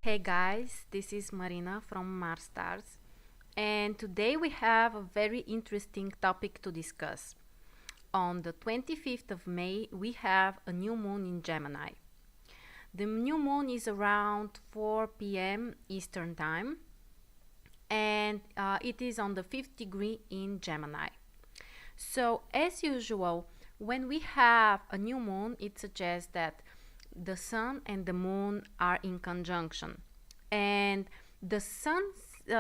Hey guys, this is Marina from Mars Stars, and today we have a very interesting topic to discuss. On the 25th of May, we have a new moon in Gemini. The new moon is around 4 p.m. Eastern Time, and it is on the 5th degree in Gemini. So, as usual, when we have a new moon, it suggests that the sun and the moon are in conjunction, and the sun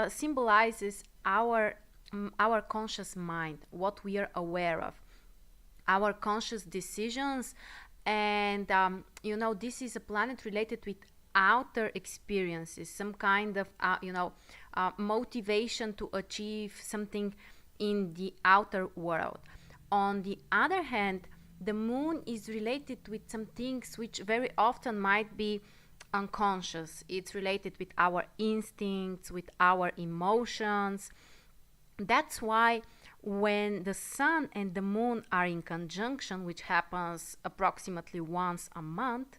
symbolizes our conscious mind, what we are aware of, our conscious decisions, and this is a planet related with outer experiences, some kind of motivation to achieve something in the outer world. On the other hand, the moon is related with some things which very often might be unconscious. It's related with our instincts, with our emotions. That's why when the sun and the moon are in conjunction, which happens approximately once a month,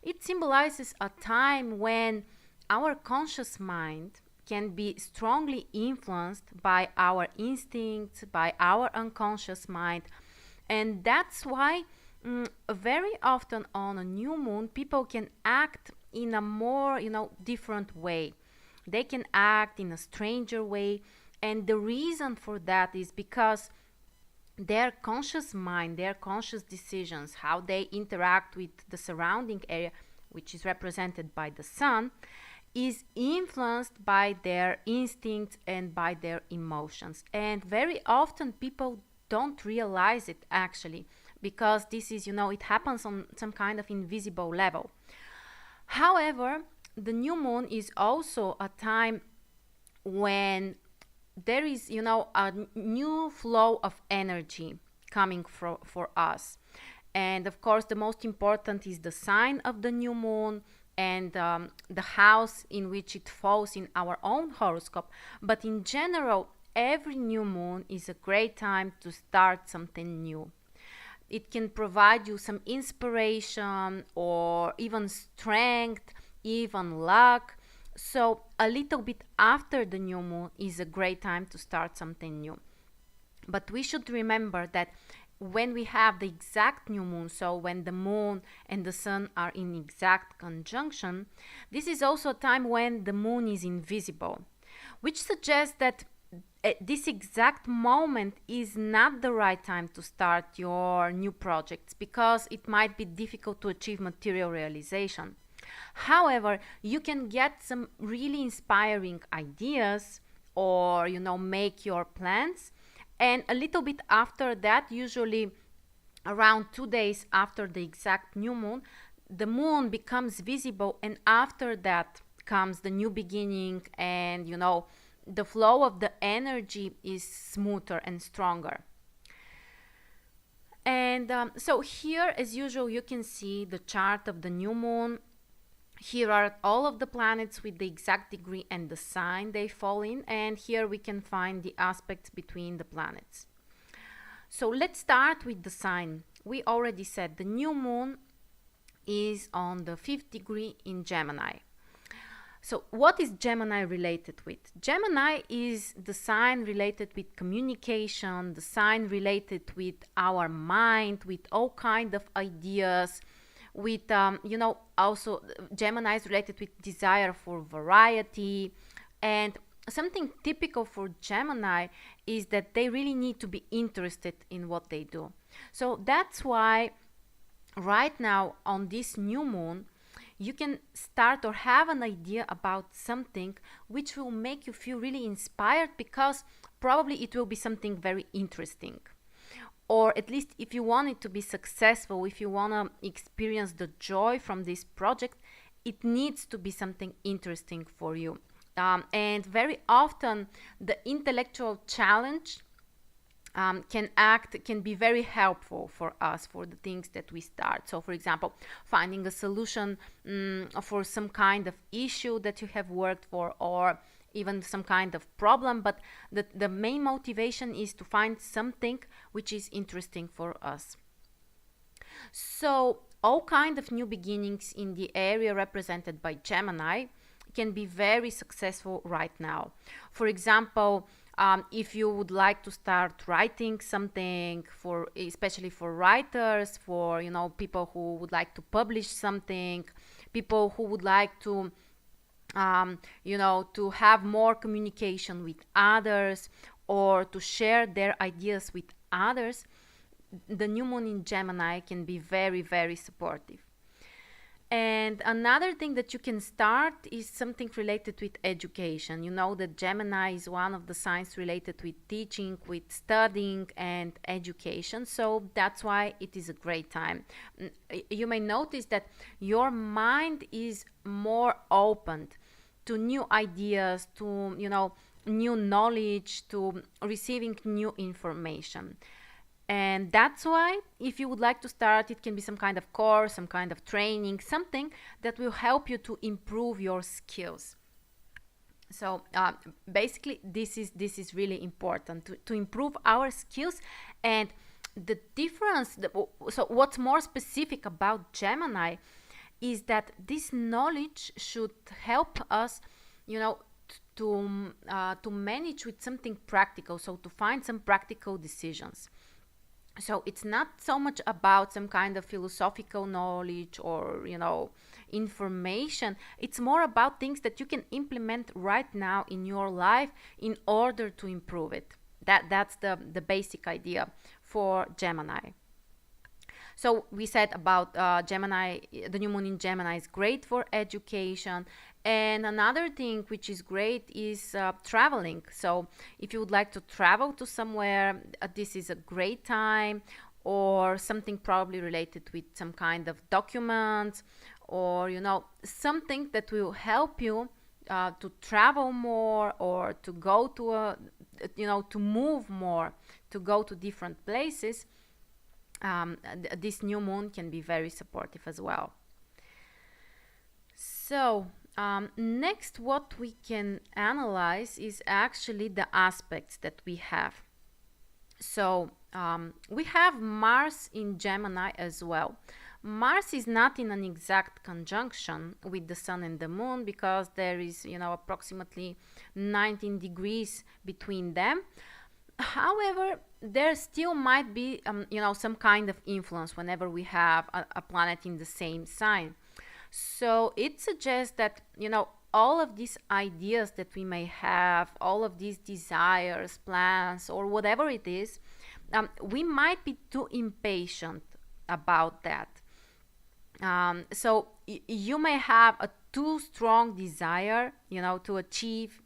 it symbolizes a time when our conscious mind can be strongly influenced by our instincts, by our unconscious mind. And that's why very often on a new moon, people can act in a more, different way. They can act in a stranger way. And the reason for that is because their conscious mind, their conscious decisions, how they interact with the surrounding area, which is represented by the sun, is influenced by their instincts and by their emotions. And very often people don't realize it actually, because this is, it happens on some kind of invisible level. However, the new moon is also a time when there is, a new flow of energy coming for us. And of course, the most important is the sign of the new moon and the house in which it falls in our own horoscope. But in general, every new moon is a great time to start something new. It can provide you some inspiration or even strength, even luck. So, a little bit after the new moon is a great time to start something new. But we should remember that when we have the exact new moon, so when the moon and the sun are in exact conjunction, this is also a time when the moon is invisible, which suggests that at this exact moment is not the right time to start your new projects, because it might be difficult to achieve material realization. However, you can get some really inspiring ideas or, make your plans. And a little bit after that, usually around 2 days after the exact new moon, the moon becomes visible. And after that comes the new beginning, and, the flow of the energy is smoother and stronger. And so here, as usual, you can see the chart of the new moon. Here are all of the planets with the exact degree and the sign they fall in, and here we can find the aspects between the planets. So let's start with the sign. We already said the new moon is on the 5th degree in Gemini. So what is Gemini related with? Gemini is the sign related with communication, the sign related with our mind, with all kind of ideas, with also Gemini is related with desire for variety. And something typical for Gemini is that they really need to be interested in what they do. So that's why right now on this new moon, you can start or have an idea about something which will make you feel really inspired, because probably it will be something very interesting. Or at least if you want it to be successful, if you want to experience the joy from this project, it needs to be something interesting for you. And very often the intellectual challenge can be very helpful for us for the things that we start. So for example, finding a solution for some kind of issue that you have worked for, or even some kind of problem, but the main motivation is to find something which is interesting for us. So all kind of new beginnings in the area represented by Gemini can be very successful right now. For example, if you would like to start writing something, for especially for writers, for people who would like to publish something, people who would like to to have more communication with others, or to share their ideas with others, the new moon in Gemini can be very, very supportive. And another thing that you can start is something related with education. You know that Gemini is one of the signs related with teaching, with studying and education. So that's why it is a great time. You may notice that your mind is more opened to new ideas, to new knowledge, to receiving new information. And that's why, if you would like to start, it can be some kind of course, some kind of training, something that will help you to improve your skills. So basically, this is really important to improve our skills. And the difference, so what's more specific about Gemini is that this knowledge should help us, to manage with something practical, so to find some practical decisions. So it's not so much about some kind of philosophical knowledge or information. It's more about things that you can implement right now in your life in order to improve it. That's the basic idea for Gemini. So we said about Gemini, the new moon in Gemini is great for education. And another thing which is great is traveling. So if you would like to travel to somewhere, this is a great time, or something probably related with some kind of documents, or something that will help you to travel more, or to go to to move more, to go to different places. This new moon can be very supportive as well. So next, what we can analyze is actually the aspects that we have. So we have Mars in Gemini as well. Mars is not in an exact conjunction with the Sun and the Moon, because there is approximately 19 degrees between them. However, there still might be some kind of influence whenever we have a planet in the same sign. So it suggests that all of these ideas that we may have, all of these desires, plans, or whatever it is, we might be too impatient about that. So you may have a too strong desire to achieve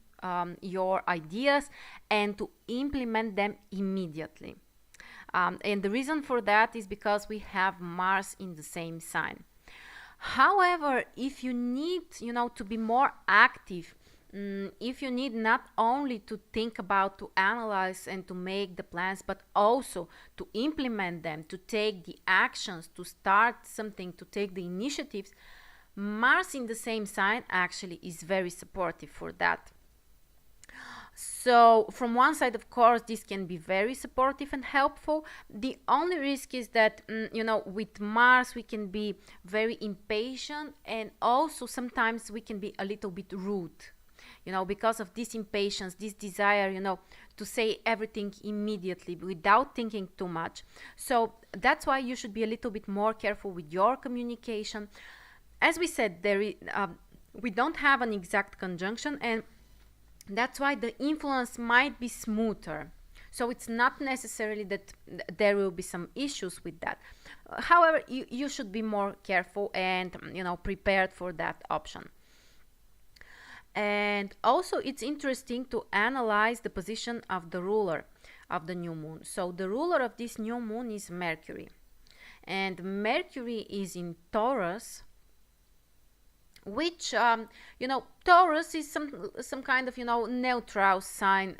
your ideas and to implement them immediately. And the reason for that is because we have Mars in the same sign. However, if you need to be more active, if you need not only to think about, to analyze and to make the plans, but also to implement them, to take the actions, to start something, to take the initiatives, Mars in the same sign actually is very supportive for that. So from one side, of course, this can be very supportive and helpful. The only risk is that, with Mars, we can be very impatient, and also sometimes we can be a little bit rude, because of this impatience, this desire, to say everything immediately without thinking too much. So that's why you should be a little bit more careful with your communication. As we said, we don't have an exact conjunction, and that's why the influence might be smoother. So it's not necessarily that there will be some issues with that. However, you should be more careful and prepared for that option. And also, it's interesting to analyze the position of the ruler of the new moon. So the ruler of this new moon is Mercury, and Mercury is in Taurus, which Taurus is some kind of neutral sign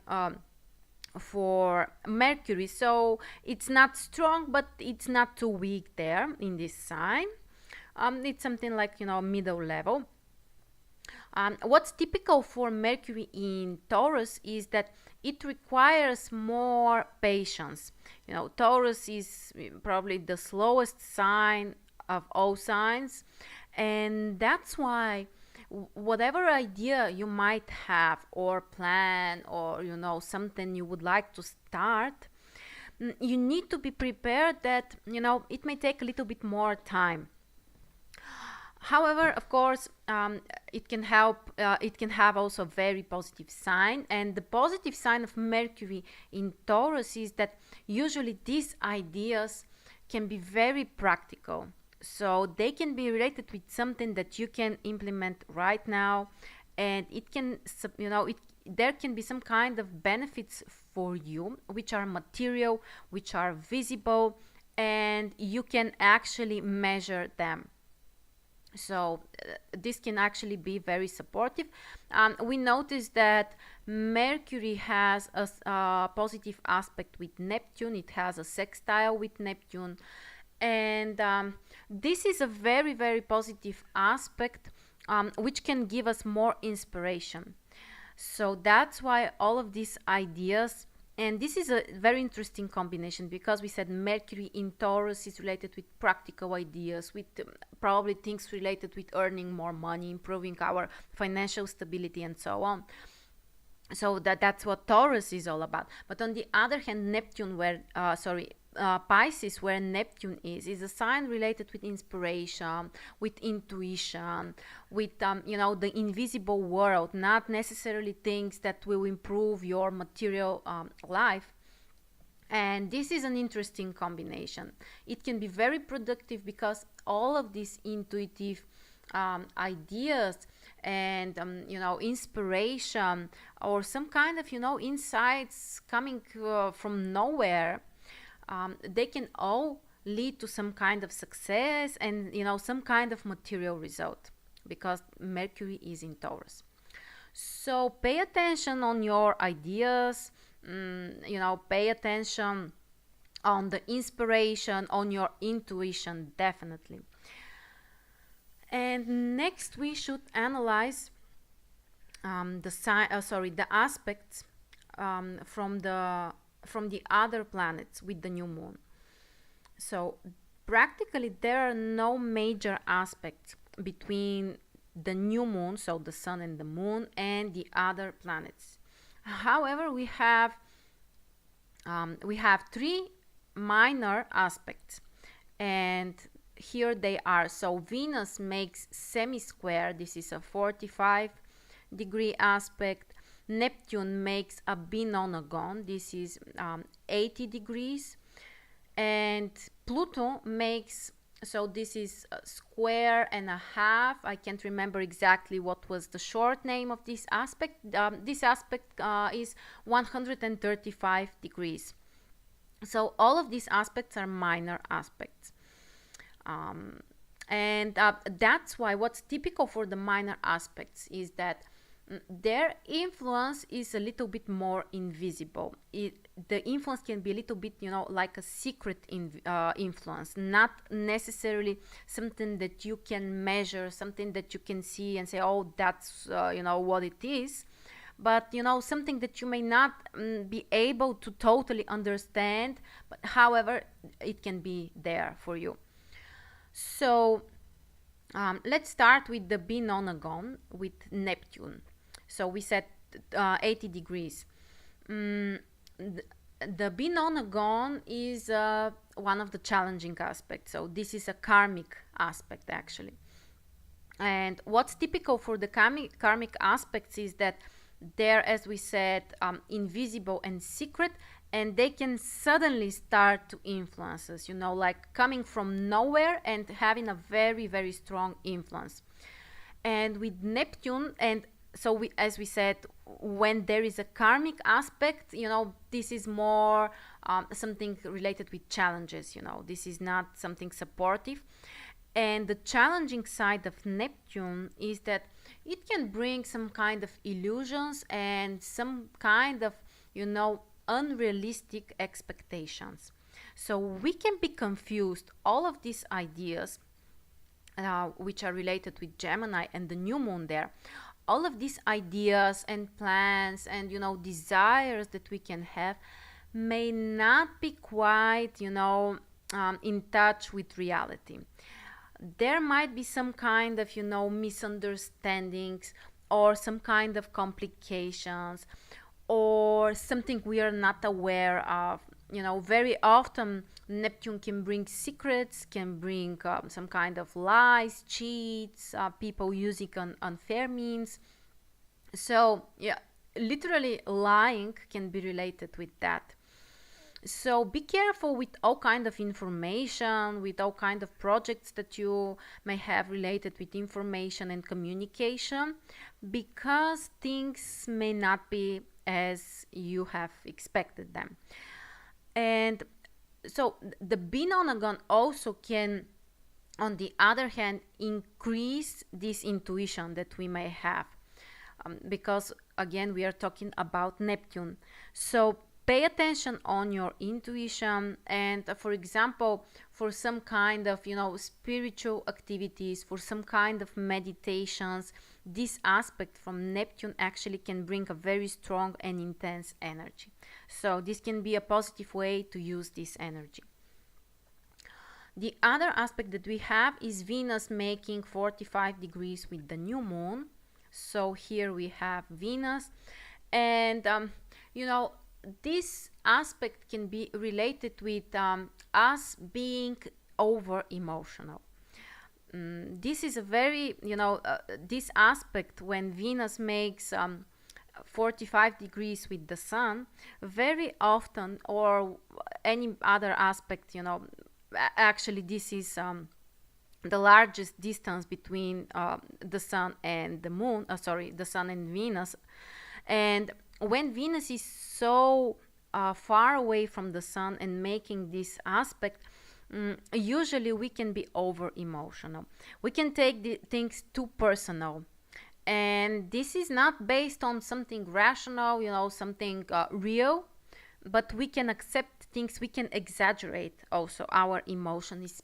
for Mercury. So it's not strong, but it's not too weak there in this sign. It's something like middle level. What's typical for Mercury in Taurus is that it requires more patience. Taurus is probably the slowest sign of all signs, and that's why whatever idea you might have or plan, or something you would like to start, you need to be prepared that it may take a little bit more time. However, of course, it can help. It can have also a very positive sign, and the positive sign of Mercury in Taurus is that usually these ideas can be very practical. So they can be related with something that you can implement right now, and it can, there can be some kind of benefits for you, which are material, which are visible, and you can actually measure them. So this can actually be very supportive. We noticed that Mercury has a positive aspect with Neptune. It has a sextile with Neptune, and this is a very, very positive aspect, which can give us more inspiration. So that's why all of these ideas, and this is a very interesting combination, because we said Mercury in Taurus is related with practical ideas, with probably things related with earning more money, improving our financial stability, and so on. So that's what Taurus is all about. But on the other hand, Pisces, where Neptune is a sign related with inspiration, with intuition, with the invisible world, not necessarily things that will improve your material life. And this is an interesting combination. It can be very productive because all of these intuitive ideas and inspiration, or some kind of insights coming from nowhere, they can all lead to some kind of success and some kind of material result, because Mercury is in Taurus. So pay attention on your ideas, pay attention on the inspiration, on your intuition, definitely. And next we should analyze the aspects from the other planets with the new moon. So practically there are no major aspects between the new moon, so the sun and the moon, and the other planets. However, we have three minor aspects, and here they are. So Venus makes semi-square. This is a 45-degree aspect. Neptune makes a binonagon. This is 80 degrees. And Pluto makes, so this is a square and a half. I can't remember exactly what was the short name of this aspect. This aspect is 135 degrees. So all of these aspects are minor aspects. And that's why what's typical for the minor aspects is that their influence is a little bit more invisible. The influence can be a little bit, like a secret influence, not necessarily something that you can measure, something that you can see and say, oh, that's, what it is. But, something that you may not be able to totally understand, but however, it can be there for you. So let's start with the binonagon with Neptune. So we said 80 degrees. The binonagon is one of the challenging aspects. So this is a karmic aspect, actually. And what's typical for the karmic aspects is that they're, as we said, invisible and secret, and they can suddenly start to influence us, like coming from nowhere and having a very, very strong influence. And with Neptune, and so as we said, when there is a karmic aspect, this is more something related with challenges, this is not something supportive. And the challenging side of Neptune is that it can bring some kind of illusions and some kind of, unrealistic expectations. So we can be confused. All of these ideas, which are related with Gemini and the new moon there, all of these ideas and plans and, desires that we can have may not be quite, in touch with reality. there might be some kind of, misunderstandings or some kind of complications or something we are not aware of. Very often Neptune can bring secrets, can bring some kind of lies, cheats, people using unfair means. So, yeah, literally lying can be related with that. So be careful with all kind of information, with all kind of projects that you may have related with information and communication, because things may not be as you have expected them. And so the Binonagon also can, on the other hand, increase this intuition that we may have, because again we are talking about Neptune. So pay attention on your intuition, and for example, for some kind of spiritual activities, for some kind of meditations, this aspect from Neptune actually can bring a very strong and intense energy. So this can be a positive way to use this energy. The other aspect that we have is Venus making 45 degrees with the new moon. So here we have Venus, and this aspect can be related with us being over emotional. This is a very, this aspect when Venus makes 45 degrees with the Sun, very often, or any other aspect, actually this is the largest distance between the Sun and the Moon, the Sun and Venus. And when Venus is so far away from the Sun and making this aspect, usually we can be over emotional. We can take the things too personal. And this is not based on something rational, something real, but we can accept things, we can exaggerate also our emotions,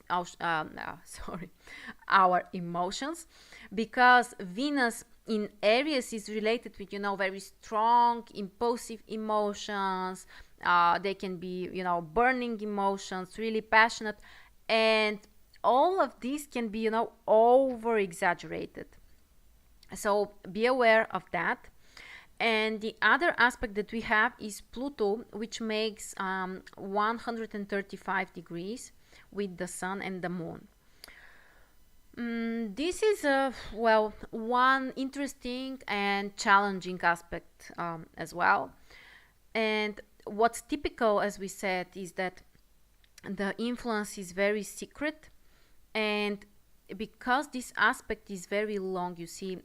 our emotions, because Venus in Aries is related with, very strong, impulsive emotions. They can be, burning emotions, really passionate, and all of these can be, over exaggerated. So be aware of that. And the other aspect that we have is Pluto, which makes 135 degrees with the Sun and the Moon. This is one interesting and challenging aspect as well. And what's typical, as we said, is that the influence is very secret, and because this aspect is very long, you see,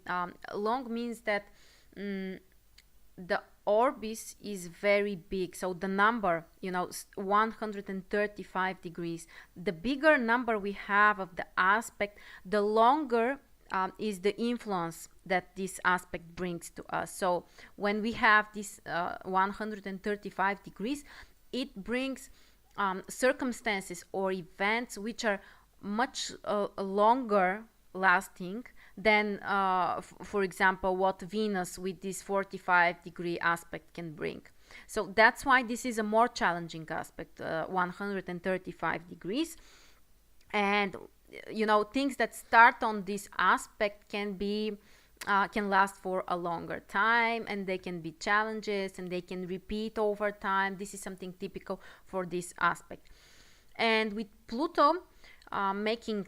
long means that the orbis is very big. So the number, 135 degrees, the bigger number we have of the aspect, the longer is the influence that this aspect brings to us. So when we have this 135 degrees, it brings circumstances or events which are much longer lasting than, for example, what Venus with this 45-degree aspect can bring. So that's why this is a more challenging aspect, 135 degrees. And, things that start on this aspect can last for a longer time, and they can be challenges, and they can repeat over time. This is something typical for this aspect. And with Pluto making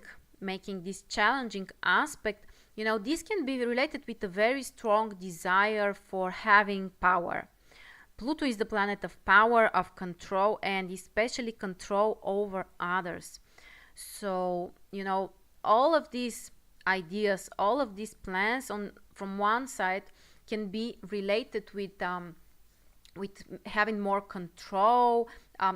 this challenging aspect, this can be related with a very strong desire for having power. Pluto is the planet of power, of control, and especially control over others. So, all of these ideas, all of these plans from one side can be related with having more control.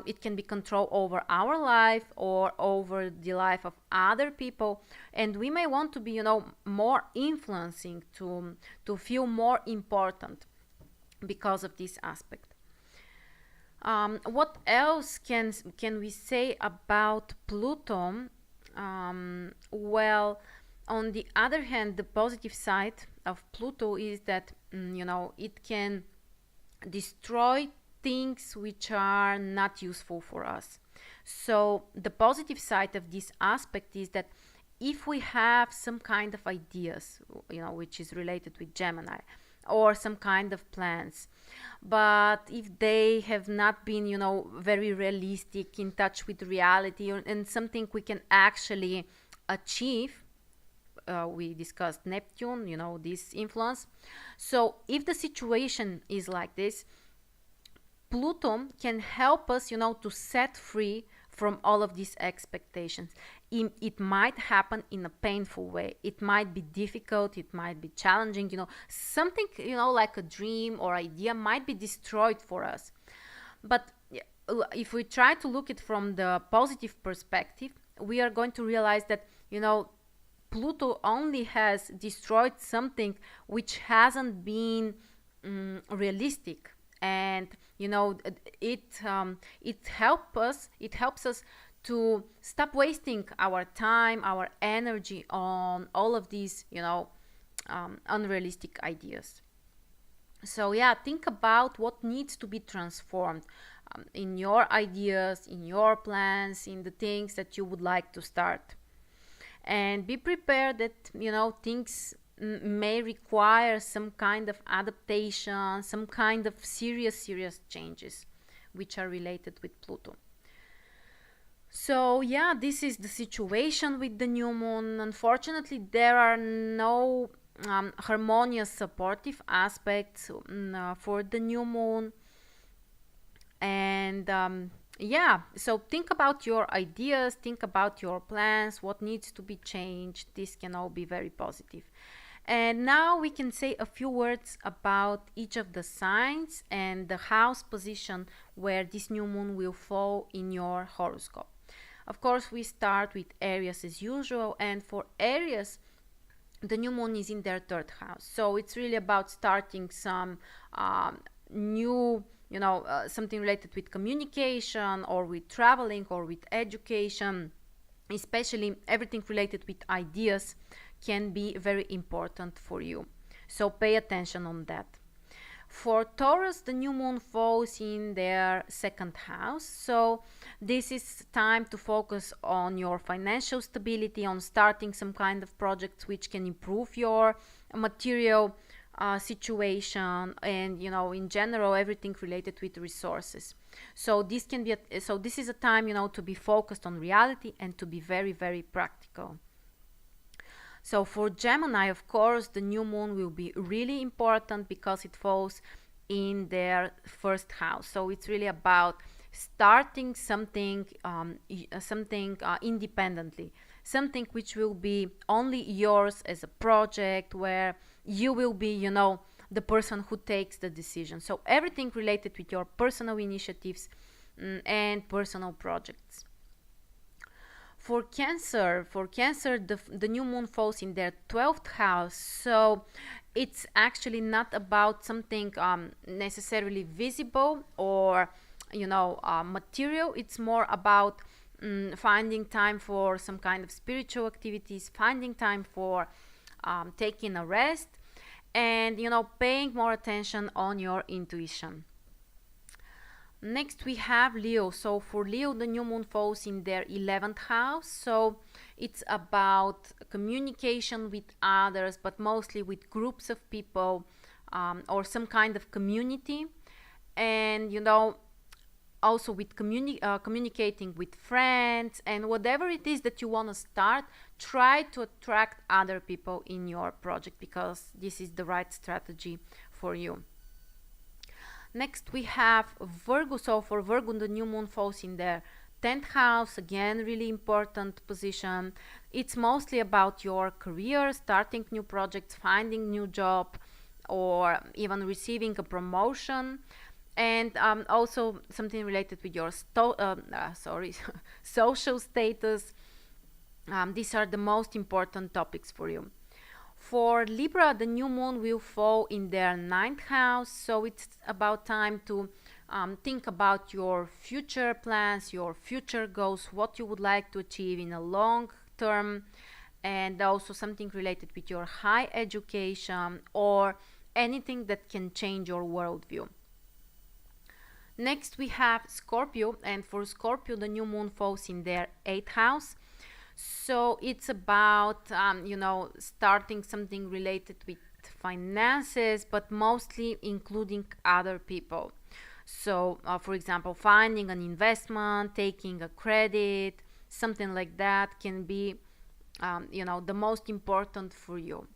It can be control over our life or over the life of other people, and we may want to be, more influencing, to feel more important because of this aspect. What else can we say about Pluto? Well, on the other hand, the positive side of Pluto is that it can destroy things which are not useful for us. So the positive side of this aspect is that if we have some kind of ideas, which is related with Gemini, or some kind of plans, but if they have not been, very realistic, in touch with reality, and something we can actually achieve, we discussed Neptune, this influence. So if the situation is like this, Pluto can help us, to set free from all of these expectations. It might happen in a painful way. It might be difficult. It might be challenging. Something, like a dream or idea might be destroyed for us. But if we try to look at it from the positive perspective, we are going to realize that, Pluto only has destroyed something which hasn't been realistic, and it helps us to stop wasting our time, our energy on all of these unrealistic ideas. So yeah, think about what needs to be transformed in your ideas, in your plans, in the things that you would like to start, and be prepared that things may require some kind of adaptation, some kind of serious changes which are related with Pluto. So yeah, this is the situation with the new moon. Unfortunately, there are no harmonious supportive aspects for the new moon. And yeah, so think about your ideas, think about your plans, what needs to be changed. This can all be very positive. And now we can say a few words about each of the signs and the house position where this new moon will fall in your horoscope. Of course, we start with Aries as usual, and for Aries, the new moon is in their third house. So it's really about starting some new, something related with communication or with traveling or with education, especially everything related with ideas can be very important for you. So pay attention on that. For Taurus, the new moon falls in their second house. So this is time to focus on your financial stability, on starting some kind of projects which can improve your material situation, and in general everything related with resources. So this is a time to be focused on reality and to be very, very practical. So for Gemini, of course, the new moon will be really important because it falls in their first house. So it's really about starting something independently, something which will be only yours as a project, where you will be the person who takes the decision. So everything related with your personal initiatives and personal projects. For Cancer, the new moon falls in their 12th house. So it's actually not about something necessarily visible or material. It's more about finding time for some kind of spiritual activities, finding time for taking a rest, and paying more attention on your intuition. Next we have Leo. So for Leo, the new moon falls in their 11th house. So it's about communication with others, but mostly with groups of people or some kind of community. And also with communicating with friends, and whatever it is that you want to start, try to attract other people in your project, because this is the right strategy for you. Next we have Virgo. So for Virgo, the new moon falls in their 10th house. Again, really important position. It's mostly about your career, starting new projects, finding new job, or even receiving a promotion. And also something related with your social status. These are the most important topics for you. For Libra, the new moon will fall in their 9th house. So it's about time to think about your future plans, your future goals, what you would like to achieve in a long term, and also something related with your high education or anything that can change your worldview. Next we have Scorpio, and for Scorpio, the new moon falls in their 8th house. So it's about starting something related with finances, but mostly including other people. So for example, finding an investment, taking a credit, something like that can be the most important for you.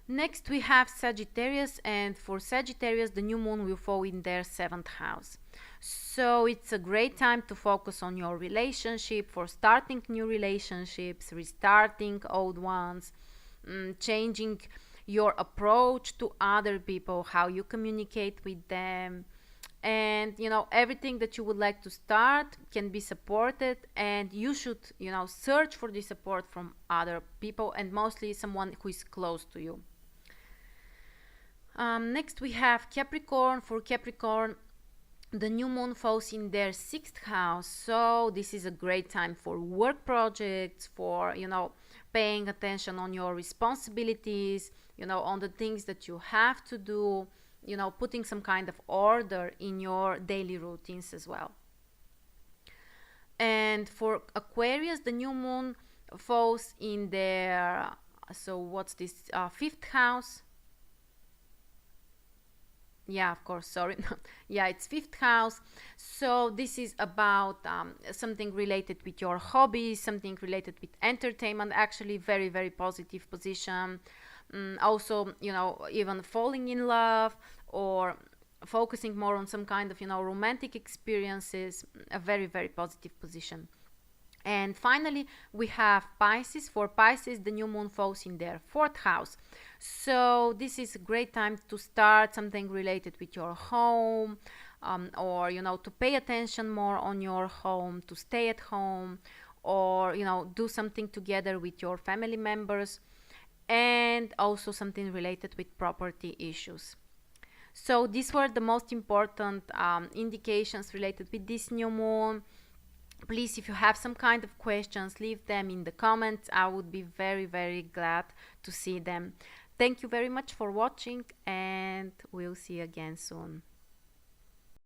Next, we have Sagittarius, and for Sagittarius, the new moon will fall in their 7th house. So it's a great time to focus on your relationship, for starting new relationships, restarting old ones, changing your approach to other people, how you communicate with them. And everything that you would like to start can be supported, and you should search for the support from other people, and mostly someone who is close to you. Next we have Capricorn. For Capricorn, the new moon falls in their 6th house, so this is a great time for work projects, for paying attention on your responsibilities, on the things that you have to do, putting some kind of order in your daily routines as well. And for Aquarius, the new moon falls in their, so what's this, 5th house. Yeah, of course, sorry. Yeah, it's 5th house. So this is about something related with your hobbies, something related with entertainment. Actually, very, very positive position. Also, even falling in love, or focusing more on some kind of romantic experiences. A very, very positive position. And finally, we have Pisces. For Pisces, the new moon falls in their 4th house. So this is a great time to start something related with your home, or to pay attention more on your home, to stay at home, or do something together with your family members, and also something related with property issues. So these were the most important indications related with this new moon. Please, if you have some kind of questions, leave them in the comments. I would be very, very glad to see them. Thank you very much for watching, and we'll see you again soon.